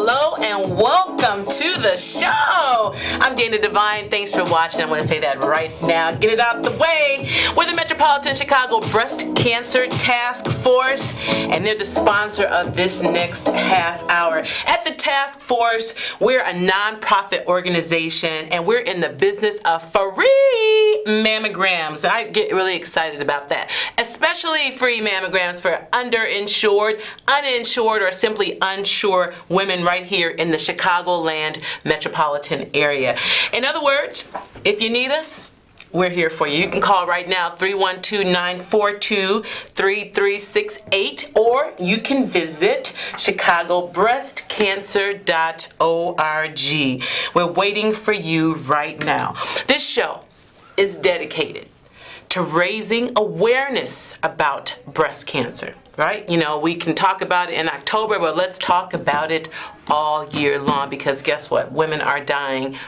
hello, and welcome to the show. I'm Dana Devine. Thanks for watching. I'm going to say that right now. Get it out the way. We're the Metropolitan Chicago Breast Cancer Task Force, and they're the sponsor of this next half hour. At the Task Force, we're a nonprofit organization, and we're in the business of free mammograms. I get really excited about that, especially free mammograms for underinsured, uninsured, or simply unsure women right here in the Chicagoland metropolitan area. In other words, if you need us, we're here for you. You can call right now, 312-942-3368, or you can visit chicagobreastcancer.org. We're waiting for you right now. This show is dedicated to raising awareness about breast cancer, right? You know, we can talk about it in October, but let's talk about it all year long, because guess what? Women are dying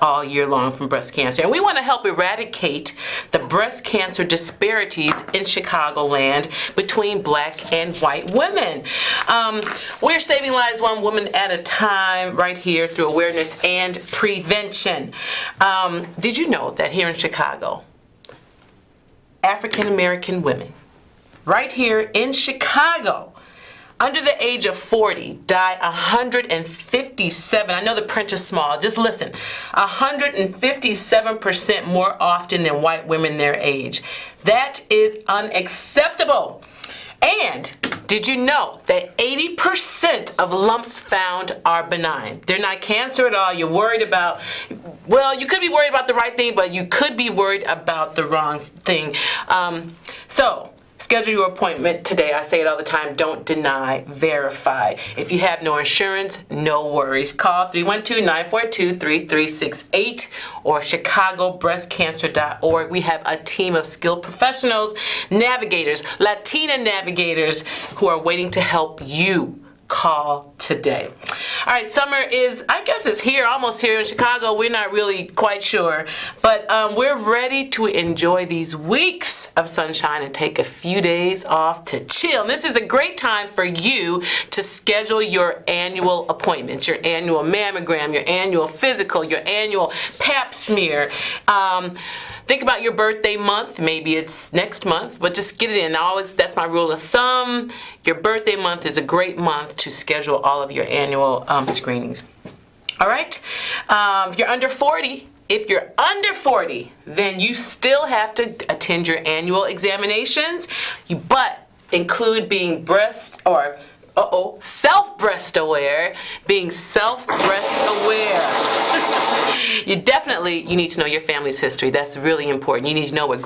all year long from breast cancer. And we want to help eradicate the breast cancer disparities in Chicagoland between black and white women. We're saving lives one woman at a time right here through awareness and prevention. Did you know that here in Chicago, African American women right here in Chicago under the age of 40 die 157. I know the print is small. Just listen. 157% more often than white women their age. That is unacceptable. And did you know that 80% of lumps found are benign? They're not cancer at all. You're worried about, well, you could be worried about the right thing, but you could be worried about the wrong thing. So schedule your appointment today. I say it all the time. Don't deny, verify. If you have no insurance, no worries. Call 312-942-3368 or chicagobreastcancer.org. We have a team of skilled professionals, navigators, Latina navigators who are waiting to help you. Call today. All right, summer is, I guess it's here, almost here in Chicago. We're not really quite sure, but we're ready to enjoy these weeks of sunshine and take a few days off to chill. And this is a great time for you to schedule your annual appointments, your annual mammogram, your annual physical, your annual pap smear. Think about your birthday month. Maybe it's next month, but just get it in. That's my rule of thumb. Your birthday month is a great month to schedule all of your annual screenings. All right? If you're under 40, then you still have to attend your annual examinations, but include being self-breast aware, being self-breast aware. You need to know your family's history. That's really important. You need to know what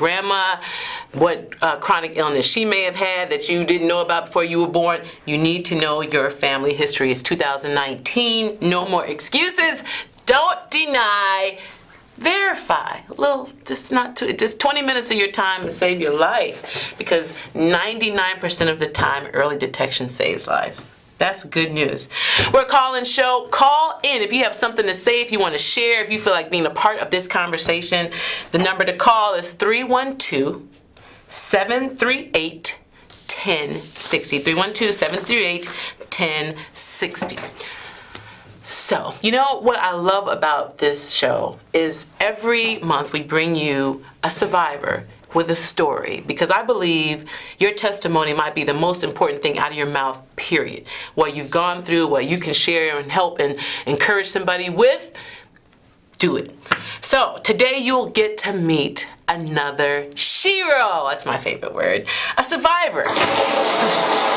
chronic illness she may have had that you didn't know about before you were born. You need to know your family history. It's 2019. No more excuses. Don't deny. Verify. Just 20 minutes of your time to save your life, because 99% of the time, early detection saves lives. That's good news. We're a call-in show. Call in if you have something to say, if you want to share, if you feel like being a part of this conversation. The number to call is 312-738-1060. 312-738-1060. So, you know what I love about this show is every month we bring you a survivor with a story, because I believe your testimony might be the most important thing out of your mouth, period. What you've gone through, what you can share and help and encourage somebody with, do it. So today you'll get to meet another shero. That's my favorite word. A survivor.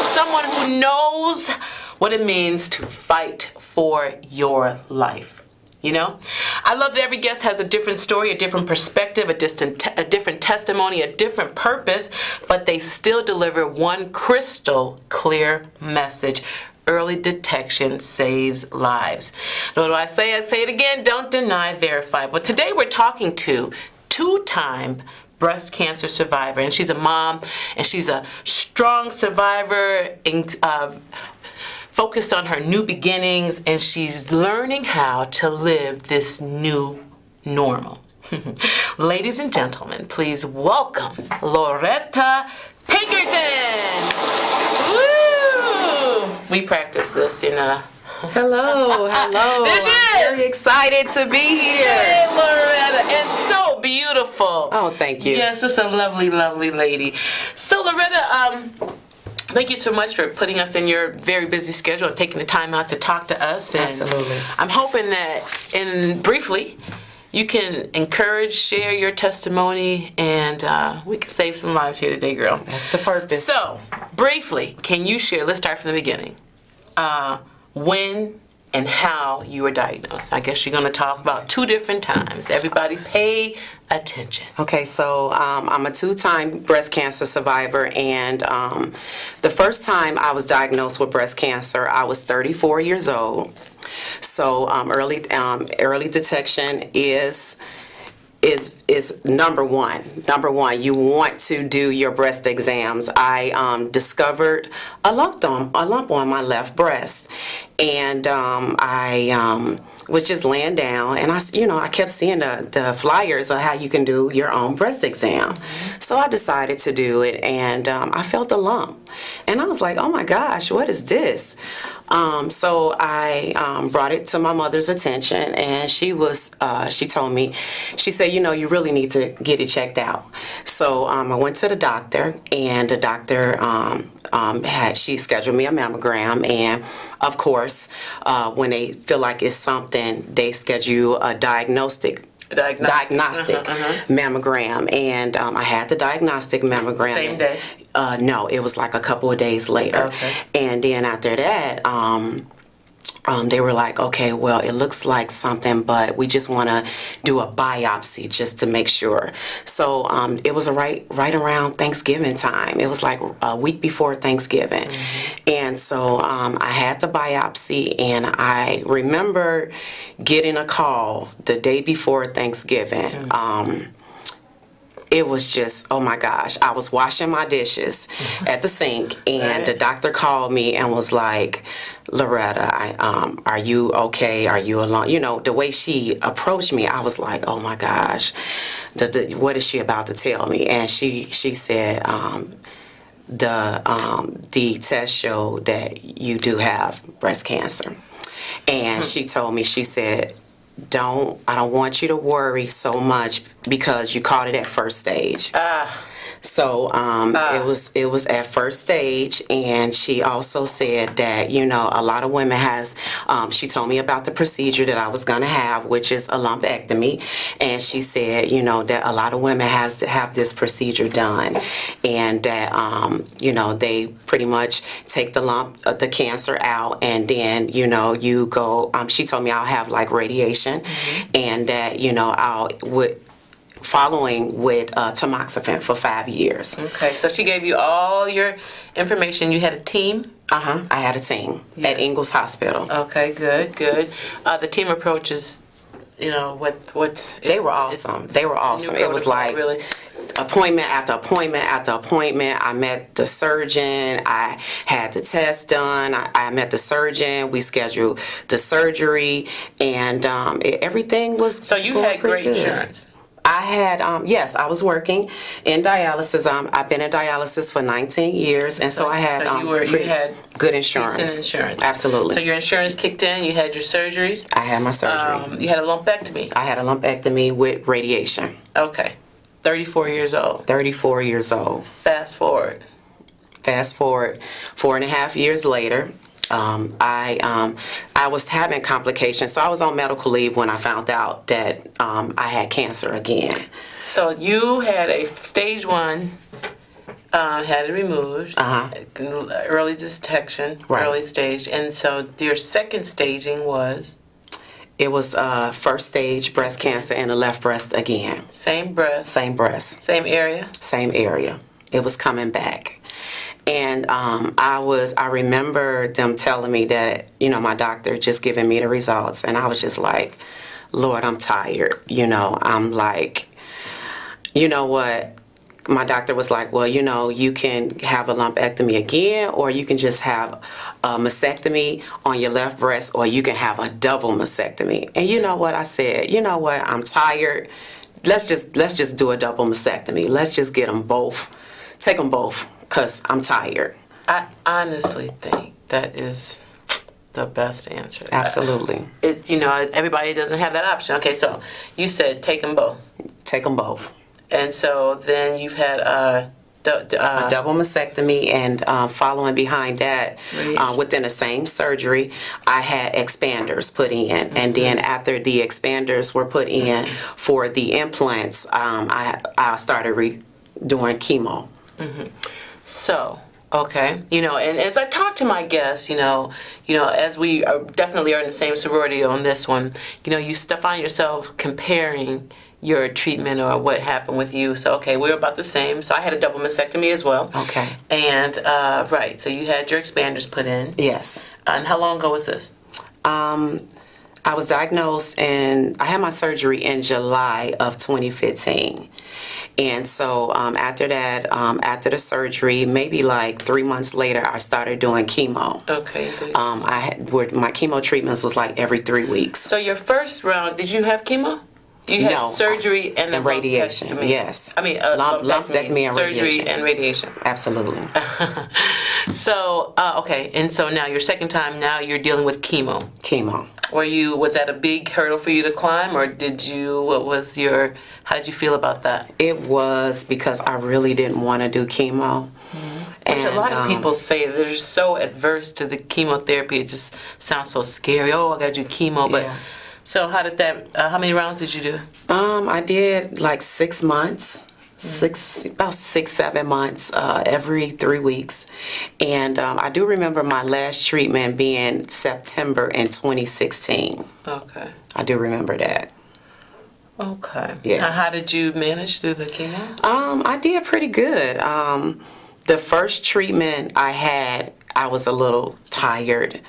Someone who knows what it means to fight for your life. You know, I love that every guest has a different story, a different perspective, a different testimony, a different purpose, but they still deliver one crystal clear message. Early detection saves lives. What do I say? I say it again. Don't deny, verify. But today we're talking to two-time breast cancer survivor, and she's a mom, and she's a strong survivor, focused on her new beginnings, and she's learning how to live this new normal. Ladies and gentlemen, please welcome Loretta Pinkerton. Woo! We practiced this in Hello. There she I'm very is. excited to be here. Hey, Loretta, and so beautiful. Oh, thank you. Yes, it's a lovely, lovely lady. So, Loretta, thank you so much for putting us in your very busy schedule and taking the time out to talk to us. And Absolutely. I'm hoping that, briefly, you can encourage, share your testimony, and we can save some lives here today, girl. That's the purpose. So, briefly, can you share? Let's start from the beginning. When and how you were diagnosed. I guess you're going to talk about 2 different times. Everybody pay attention. Okay, so I'm a 2-time breast cancer survivor, and the first time I was diagnosed with breast cancer, I was 34 years old. So early detection is number one. Number one, you want to do your breast exams. I discovered a lump on my left breast, and I was just laying down, and I kept seeing the flyers of how you can do your own breast exam. So I decided to do it, and I felt a lump, and I was like, oh my gosh, what is this? So I brought it to my mother's attention, and she told me, she said, you really need to get it checked out. So I went to the doctor, and the doctor she scheduled me a mammogram, and of course, when they feel like it's something, they schedule you a diagnostic mammogram, and I had the diagnostic mammogram. Same day? No, it was like a couple of days later. Okay. And then after that, they were like, okay, well, it looks like something, but we just want to do a biopsy just to make sure. So it was right around Thanksgiving time. It was like a week before Thanksgiving. Mm-hmm. And so I had the biopsy, and I remember getting a call the day before Thanksgiving. Mm-hmm. It was just, oh my gosh, I was washing my dishes at the sink, and the doctor called me and was like, Loretta, are you okay? Are you alone? The way she approached me, I was like, oh my gosh, what is she about to tell me? And she said, the test showed that you do have breast cancer. And she told me, she said, I don't want you to worry so much because you caught it at first stage. So it was at first stage, and she also said that a lot of women she told me about the procedure that I was gonna have, which is a lumpectomy, and she said that a lot of women has to have this procedure done, and that they pretty much take the cancer out, and then you go. She told me I'll have like radiation, and that following with tamoxifen for 5 years. Okay, so she gave you all your information. You had a team? I had a team at Ingalls Hospital. Okay, good. The team approaches, what they were awesome. They were awesome. It was like really appointment after appointment after appointment. I met the surgeon. I had the test done. I met the surgeon. We scheduled the surgery, and everything was. So you had great insurance. I had, yes, I was working in dialysis. I've been in dialysis for 19 years, and so I had, you had good insurance. Decent insurance. Absolutely. So your insurance kicked in, you had your surgeries? I had my surgery. You had a lumpectomy? I had a lumpectomy with radiation. Okay. 34 years old. 34 years old. Fast forward. 4.5 years later. I was having complications, so I was on medical leave when I found out that I had cancer again. So you had a stage 1, had it removed, early detection, right. Early stage, and so your second staging was? It was first stage breast cancer in the left breast again. Same breast? Same breast. Same area? Same area. It was coming back. And I remember them telling me that, my doctor just giving me the results. And I was just like, Lord, I'm tired. I'm like, what? My doctor was like, well, you can have a lumpectomy again, or you can just have a mastectomy on your left breast, or you can have a double mastectomy. And you know what? I said, I'm tired. Let's just do a double mastectomy. Let's just get them both. Take them both. Because I'm tired. I honestly think that is the best answer. Absolutely. Everybody doesn't have that option. Okay, so you said take them both. Take them both. And so then you've had A double mastectomy, and following behind that, within the same surgery, I had expanders put in. And then after the expanders were put in for the implants, I started doing chemo. So, okay, and as I talk to my guests, as we definitely are in the same sorority on this one, you find yourself comparing your treatment or what happened with you. So, okay, we're about the same. So I had a double mastectomy as well. Okay. And, right, so you had your expanders put in. Yes. And how long ago was this? I was diagnosed, and I had my surgery in July of 2015. And so after that, after the surgery, maybe like 3 months later, I started doing chemo. Okay. My chemo treatments was like every 3 weeks. So your first round, did you have chemo? You had surgery and radiation. Yes. I mean, lumpectomy and surgery radiation. and radiation. Absolutely. So, okay, and so now your second time, now you're dealing with chemo. Chemo. Was that a big hurdle for you to climb, or how did you feel about that? It was because I really didn't want to do chemo. Which a lot of people say they're so adverse to the chemotherapy, it just sounds so scary. Oh, I gotta do chemo, but. Yeah. So how many rounds did you do? I did like 6 months, about 6-7 months, every 3 weeks. And I do remember my last treatment being September in 2016. Okay. I do remember that. Okay. Yeah. Now, how did you manage through the chemo? I did pretty good. The first treatment I had, I was a little tired.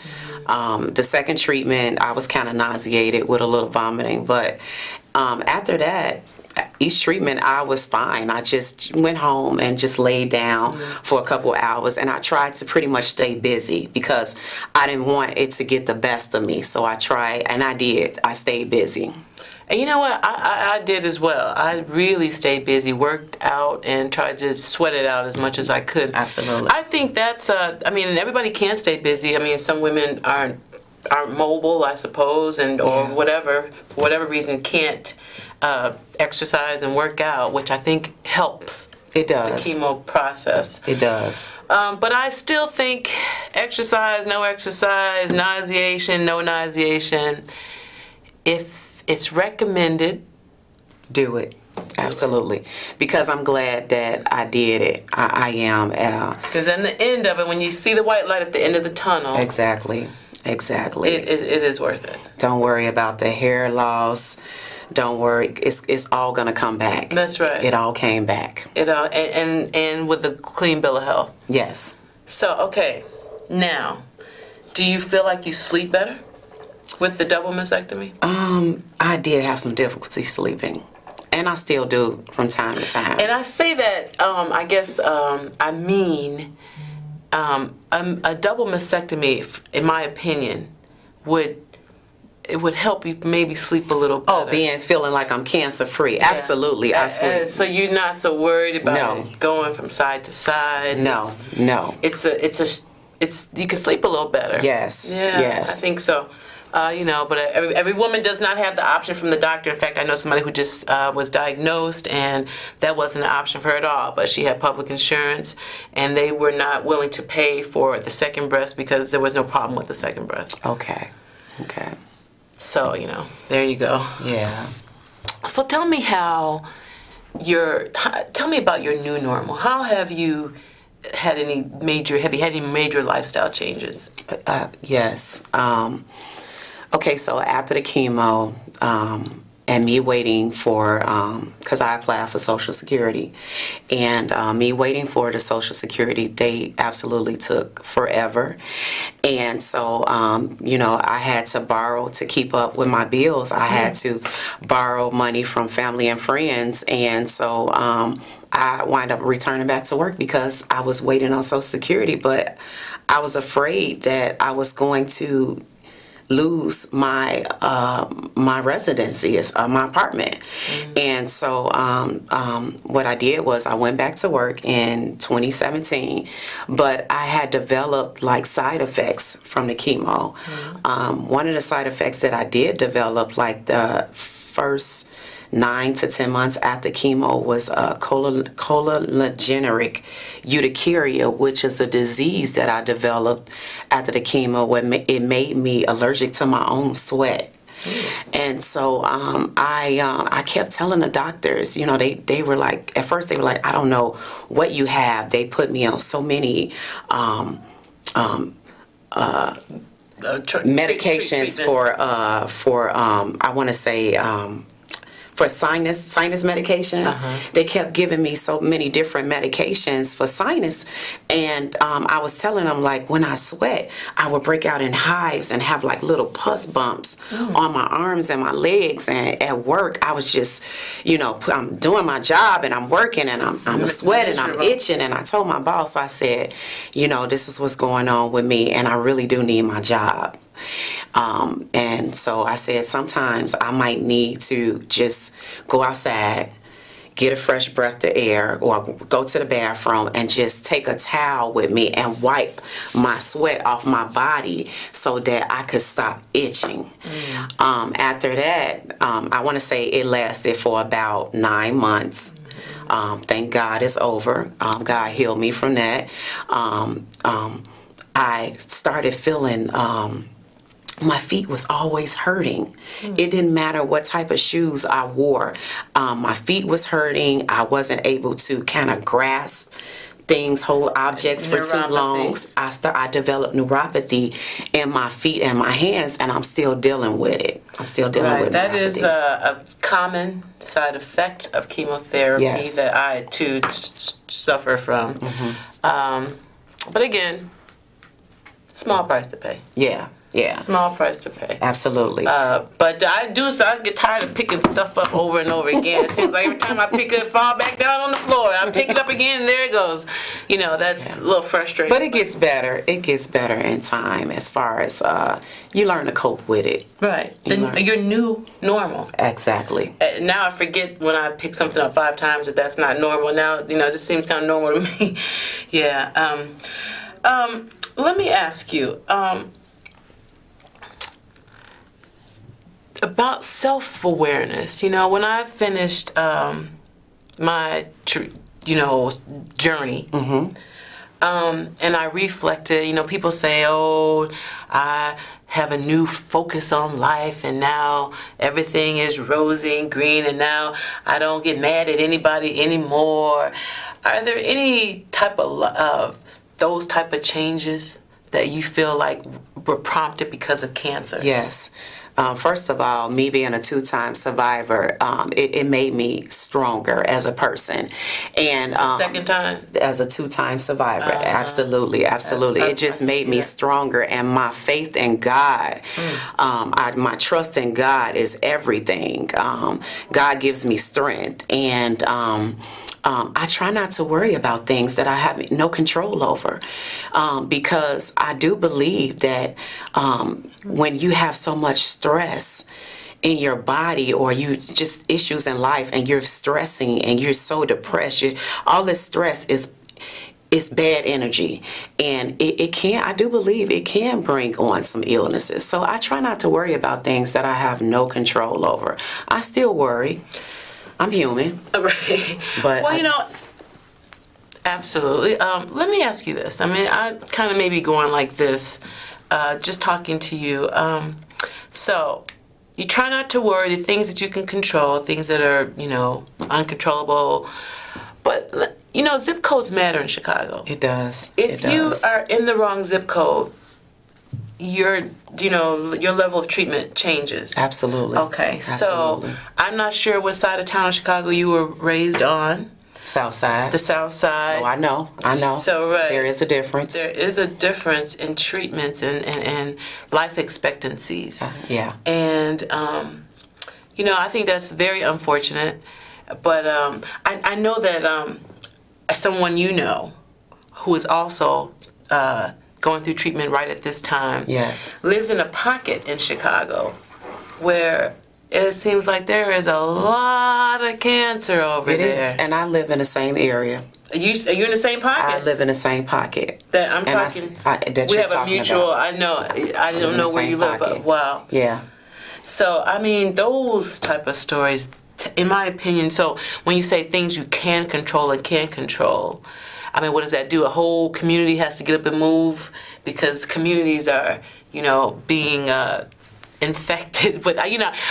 The second treatment, I was kind of nauseated with a little vomiting. But after that, each treatment, I was fine. I just went home and just laid down for a couple hours. And I tried to pretty much stay busy because I didn't want it to get the best of me. So I tried, and I did. I stayed busy. And you know what? I did as well. I really stayed busy, worked out, and tried to sweat it out as much as I could. Absolutely. I think that's, everybody can stay busy. I mean, some women aren't mobile, I suppose, or for whatever reason, can't exercise and work out, which I think helps. It does. The chemo process. It does. But I still think exercise, no exercise, nauseation, no nauseation. If it's recommended, do it. Absolutely. Because I'm glad that I did it. I am. Because in the end of it, when you see the white light at the end of the tunnel. Exactly. It is worth it. Don't worry about the hair loss. Don't worry. It's all going to come back. That's right. It all came back. And with a clean bill of health. Yes. So, okay. Now, do you feel like you sleep better with the double mastectomy? I did have some difficulty sleeping, and I still do from time to time. And I say that, a double mastectomy, in my opinion, would help you maybe sleep a little better. Feeling like I'm cancer free. Yeah. Absolutely, I sleep. So you're not so worried about it going from side to side. No. You can sleep a little better. Yes. Yeah. Yes. I think so. But every woman does not have the option from the doctor. In fact, I know somebody who just was diagnosed, and that wasn't an option for her at all. But she had public insurance, and they were not willing to pay for the second breast because there was no problem with the second breast. Okay. So, there you go. Yeah. So tell me about your new normal. How have you had any major lifestyle changes? Yes. Okay, so after the chemo, and me waiting for, because I applied for Social Security, and me waiting for the Social Security, they absolutely took forever. And so, I had to borrow to keep up with my bills. I had to borrow money from family and friends, and so I wound up returning back to work because I was waiting on Social Security, but I was afraid that I was going to lose my my residency, my apartment. And so what I did was I went back to work in 2017, but I had developed like side effects from the chemo. One of the side effects that I did develop, like the first 9 to 10 months after chemo, was cholinergic urticaria, which is a disease that I developed after the chemo, where it made me allergic to my own sweat. And so I kept telling the doctors, you know, they were like, at first they were like, I don't know what you have. They put me on so many medications for I want to say for sinus medication. They kept giving me so many different medications for sinus, and I was telling them, like, when I sweat, I would break out in hives and have like little pus bumps on my arms and my legs. And at work, I was just, you know, I'm doing my job and I'm working and I'm sweating, I'm itching, and I told my boss, I said, you know, this is what's going on with me, and I really do need my job. And so I said, sometimes I might need to just go outside, get a fresh breath of air, or go to the bathroom and just take a towel with me and wipe my sweat off my body so that I could stop itching. After that, I want to say it lasted for about 9 months. Thank God it's over. God healed me from that. I started feeling my feet was always hurting. It didn't matter what type of shoes I wore. My feet was hurting. I wasn't able to kind of grasp things, hold objects for too long. I developed neuropathy in my feet and my hands, and I'm still dealing with it. I'm still dealing with it. That is a common side effect of chemotherapy that I too suffer from. But again, small price to pay. Yeah. Small price to pay. Absolutely. But I get tired of picking stuff up over and over again. It seems like every time I pick it, it fall back down on the floor. I pick it up again, and there it goes. You know, that's a little frustrating. But it gets better. It gets better in time, as far as you learn to cope with it. Right. Your new normal. Exactly. Now I forget when I pick something up 5 times that that's not normal. Now, you know, it just seems kind of normal to me. Yeah. Let me ask you. About self-awareness, you know, when I finished my, journey, and I reflected, you know, people say, oh, I have a new focus on life, and now everything is rosy and green, and now I don't get mad at anybody anymore. Are there any type of those type of changes that you feel like were prompted because of cancer? Yes. First of all, me being a 2-time survivor, it made me stronger as a person. And second time? As a 2-time survivor, absolutely. It just made me stronger, and my faith in God, my trust in God is everything. God gives me strength, and I try not to worry about things that I have no control over, because I do believe that when you have so much stress in your body, or you just issues in life, and you're stressing and you're so depressed, all this stress is bad energy, and I do believe it can bring on some illnesses. So I try not to worry about things that I have no control over. I still worry. I'm human. Right. But well, you know, absolutely. Let me ask you this. I mean, I kind of maybe going like this, just talking to you. So you try not to worry, the things that you can control, things that are, you know, uncontrollable. But, you know, zip codes matter in Chicago. It does. If you are in the wrong zip code, your level of treatment changes. Absolutely. Okay, Absolutely. So I'm not sure what side of town of Chicago you were raised on. South side. The South Side. So I know. So right. There is a difference. There is a difference in treatments and life expectancies. Yeah. And, you know, I think that's very unfortunate. But I know that someone you know who is also going through treatment right at this time. Yes. Lives in a pocket in Chicago where it seems like there is a lot of cancer over there. It is, and I live in the same area. Are you in the same pocket? I live in the same pocket. That I'm And talking. that We you're have a talking mutual. about. I know. I don't in know the where same you live, but pocket. wow. Yeah. So I mean, those type of stories, in my opinion. So when you say things you can control and can't control, I mean, what does that do? A whole community has to get up and move because communities are, being infected. But I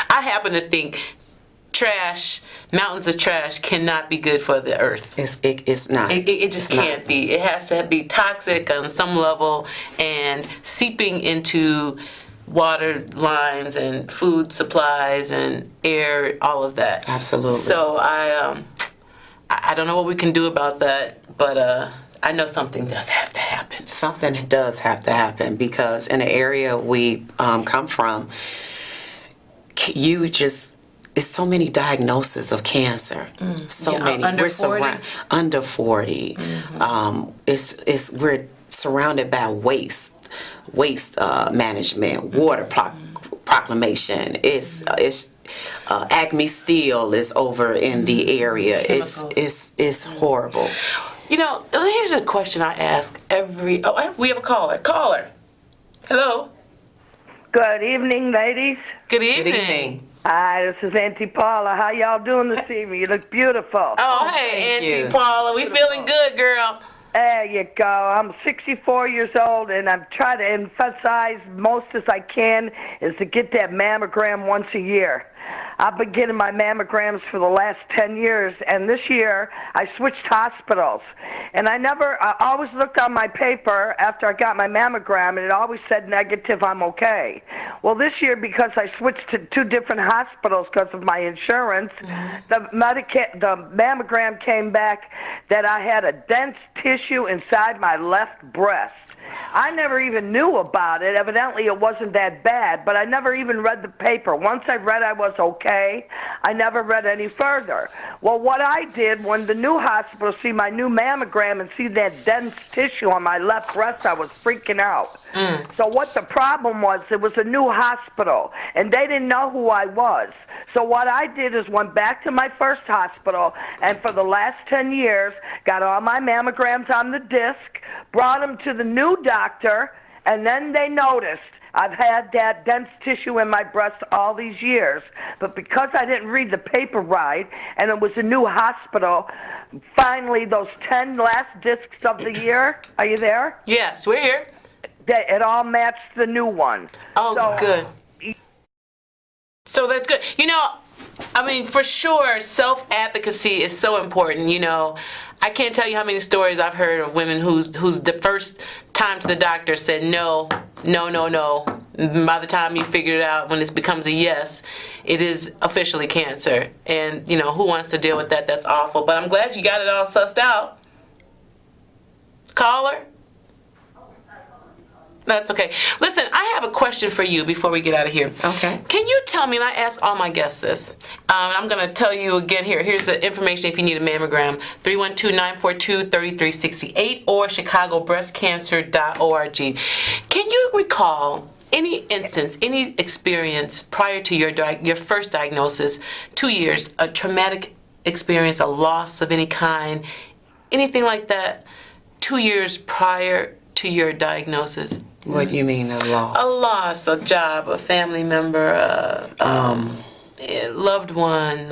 happen to think trash, mountains of trash, cannot be good for the earth. It's not. It just can't be. It has to be toxic on some level and seeping into water lines and food supplies and air, all of that. Absolutely. So I don't know what we can do about that, but I know something does have to happen. Something does have to happen because in the area we come from, it's so many diagnoses of cancer. So many. Under We're 40? Under 40. We're surrounded by waste management, water proclamation. Acme Steel is over in the area. It's horrible. Here's a question I ask every. Oh, we have a caller. Caller. Hello. Good evening, ladies. Good evening. Good evening. Hi, this is Auntie Paula. How y'all doing this evening? You look beautiful. Oh, hey, thank Auntie you. Paula. We feeling good, girl. There you go. I'm 64 years old, and I'm trying to emphasize most as I can is to get that mammogram once a year. I've been getting my mammograms for the last 10 years, and this year I switched hospitals. And I always looked on my paper after I got my mammogram, and it always said negative, I'm okay. Well, this year, because I switched to 2 different hospitals because of my insurance, the mammogram came back that I had a dense tissue inside my left breast. I never even knew about it. Evidently, it wasn't that bad, but I never even read the paper. Once I read I was okay, I never read any further. Well, what I did when the new hospital see my new mammogram and see that dense tissue on my left breast, I was freaking out. So what the problem was, it was a new hospital, and they didn't know who I was. So what I did is went back to my first hospital, and for the last 10 years, got all my mammograms on the disc, brought them to the new doctor, and then they noticed I've had that dense tissue in my breast all these years, but because I didn't read the paper right, and it was a new hospital, finally those 10 last discs of the year, are you there? Yes, we're here. It all matched the new one. Oh, So, good. So that's good. For sure, self-advocacy is so important. I can't tell you how many stories I've heard of women who's the first time to the doctor said no. By the time you figure it out, when it becomes a yes, it is officially cancer. And, who wants to deal with that? That's awful. But I'm glad you got it all sussed out. Caller? That's okay. Listen, I have a question for you before we get out of here. Okay. Can you tell me, and I ask all my guests this, I'm going to tell you again here. Here's the information if you need a mammogram. 312-942-3368 or chicagobreastcancer.org. Can you recall any instance, any experience prior to your first diagnosis, 2 years, a traumatic experience, a loss of any kind, anything like that, 2 years prior to your diagnosis? What do you mean, a loss? A loss, a job, a family member, a loved one,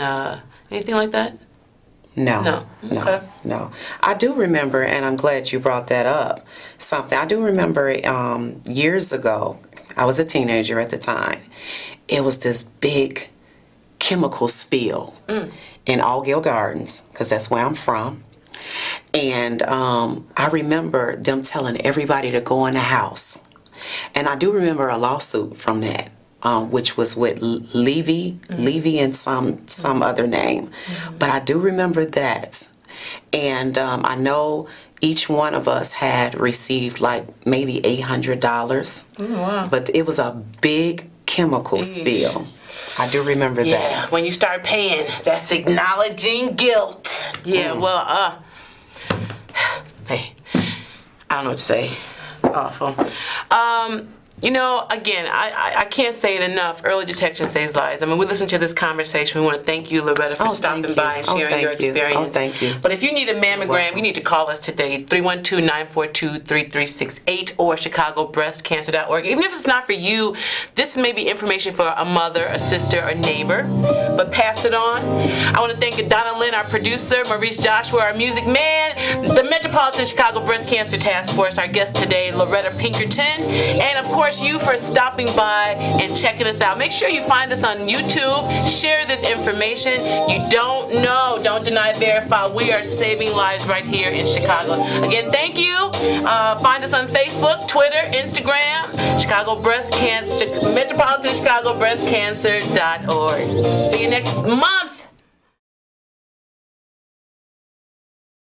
anything like that? No. Okay. No. I do remember, and I'm glad you brought that up, something. I do remember years ago, I was a teenager at the time, it was this big chemical spill in Allgill Gardens, because that's where I'm from. And I remember them telling everybody to go in the house. And I do remember a lawsuit from that, which was with Levy and some other name. But I do remember that. And I know each one of us had received like maybe $800. Oh, wow. But it was a big chemical spill. I do remember that. Yeah, when you start paying, that's acknowledging guilt. Yeah, well, hey, I don't know what to say. awful. Again, I can't say it enough. Early detection saves lives. I mean, we listened to this conversation. We want to thank you, Loretta, for stopping by and sharing your experience. Thank you. But if you need a mammogram, you need to call us today, 312-942-3368 or ChicagoBreastCancer.org. Even if it's not for you, this may be information for a mother, a sister, a neighbor, but pass it on. I want to thank Donna Lynn, our producer, Maurice Joshua, our music man, the Metropolitan Chicago Breast Cancer Task Force, our guest today, Loretta Pinkerton, and of course, you for stopping by and checking us out. Make sure you find us on YouTube. Share this information. You don't know. Don't deny, verify. We are saving lives right here in Chicago. Again, thank you. Find us on Facebook, Twitter, Instagram, Chicago Breast Cancer, Metropolitan Chicago Breast Cancer.org. See you next month.